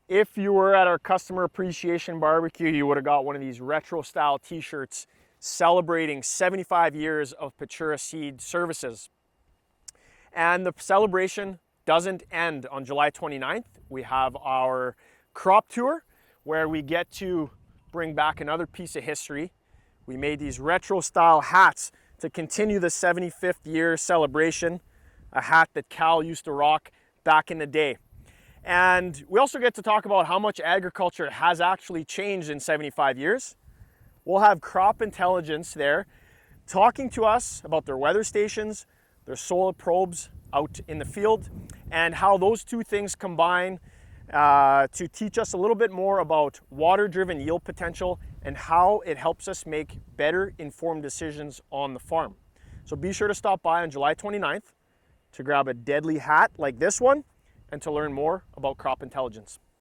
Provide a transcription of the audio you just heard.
If you were at our customer appreciation barbecue, you would have got one of these retro style t-shirts celebrating 75 years of Patura Seed services. And the celebration doesn't end on July 29th. We have our crop tour where we get to bring back another piece of history. We made these retro style hats to continue the 75th year celebration, a hat that Cal used to rock back in the day. And we also get to talk about how much agriculture has actually changed in 75 years. We'll have crop intelligence there talking to us about their weather stations, their soil probes out in the field, and how those two things combine to teach us a little bit more about water-driven yield potential and how it helps us make better informed decisions on the farm. So be sure to stop by on July 29th to grab a deadly hat like this one and to learn more about crop intelligence.